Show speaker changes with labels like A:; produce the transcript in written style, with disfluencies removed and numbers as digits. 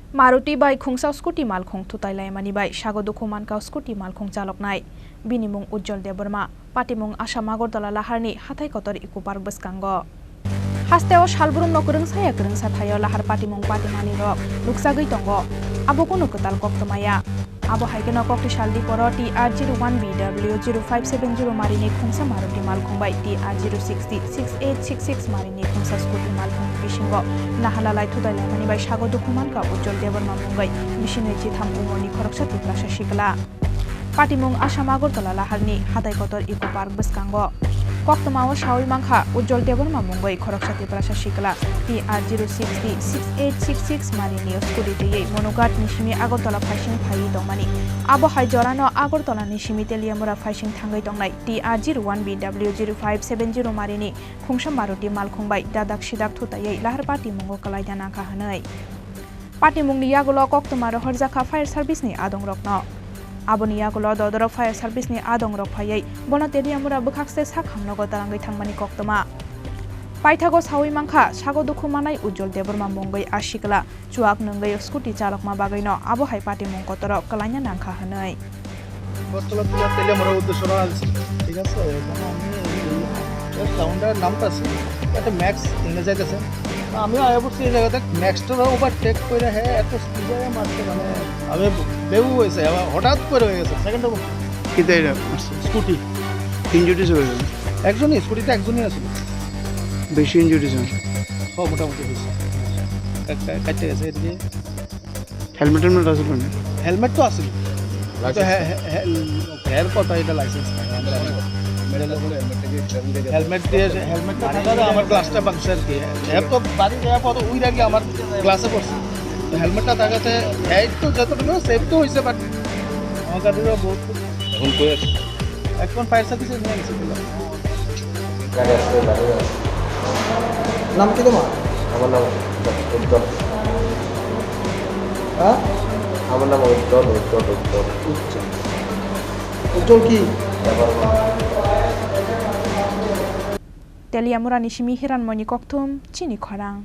A: Maruti bai khungsa scooty malkhung thutailai mani bai sagoduku manka scooty malkhung chaloknai binimung Ujjol Deborma patimung Asam Agartala laharni hathai kotor Eco Park bwskango hasteo salbrum no kwrungsaya kwrungsa thayo lahar patimung patimani rok luksagui tongo abo kono kwtal koktmaya abo haikeno kokti saldi poro TR01BW 0570 marini khungsa Maruti malkhung bai TR060 6866 marini khungsa scooty malkhung bisingo nahalalai thudailai mani bai sagoduku manka Ujjol Deborma mungai bisinoi chitham umoni khoroksa tiprasa shikla patimung Asam Agartala laharni hathai kotor Eco Park bwskango koktmao shawi mangkha Ujjol Deborma mungai khoroksa tiprasa shikla TR060 6866 marini scooty tei monogat nishimi Agartala phasing phai tongmani abo hai jorano Agartala nishimi teliamura phasing thangai tongnai TR01BW 0570 marini khungsa Maruti malkhung bai dadak sidak thutai lahar patimung kalaida nangkha hanai patimung ni yagulo koktmaro horjaka fire service ni adong rokno aboni yagulo dodoro fire service ni adong rok phai bono teliamura bwkhakse sakhamnogo tarangai thangmani koktma paithago sawi mangkha sagoduku manai Ujjol Deborma mungai ashikla chuak nungai scooty chalokma bagaino abo hai patimung kotoro kalaina nangkha hanai
B: Bartala পুরো তেলিয়ামরা উদ্দেশ্য আছে ঠিক আছে এখন আমি sounder নামটা আছে এটা ম্যাক্স ইংরেজি যাইতেছে আমি আয়া বলছি এই জায়গাতে ম্যাক্সটা ওভারটেক করে হ্যাঁ এত স্পিডে মারতে মানে আমি বেউ হয়েছে হঠাৎ করে হয়ে গেছে সেকেন্ড
C: কিতে এটা
B: স্কুটি
C: ইনজুরিজ হয়ে গেল
B: একজনই স্কুটিতে একজনই আছে
C: বেশি ইনজুরিজ হয়
B: মোটামুটি হয়েছে কাটতে গেছে এদিকে
C: হেলমেট আছে না
B: হেলমেট তো আছে তো হেয়ার কথা এটা লাইসেন্স হেলমেট দিয়ে হেলমেটটা থাকার আমার গ্লাসটা বাংছে আর কি হ্যাঁ তো বাড়ি যাওয়ার পর ওই আগে আমার গ্লাসে পড়ছে তো হেলমেটটা থাকাতে হ্যাঁ তো যতটুকু সেফ তো হয়েছে বাট আমার গাড়িরও বহুত এখন কই আছে এখন ফায়ার সার্ভিসে নিয়ে গেছে নাম কি তোমার
D: আমার নাম উজ্জ্বল
B: হ্যাঁ
D: আমার নাম উজ্জ্বল
B: উজ্জ্বল কি
A: teliamura nishimi hiranmoni koktum chini khorang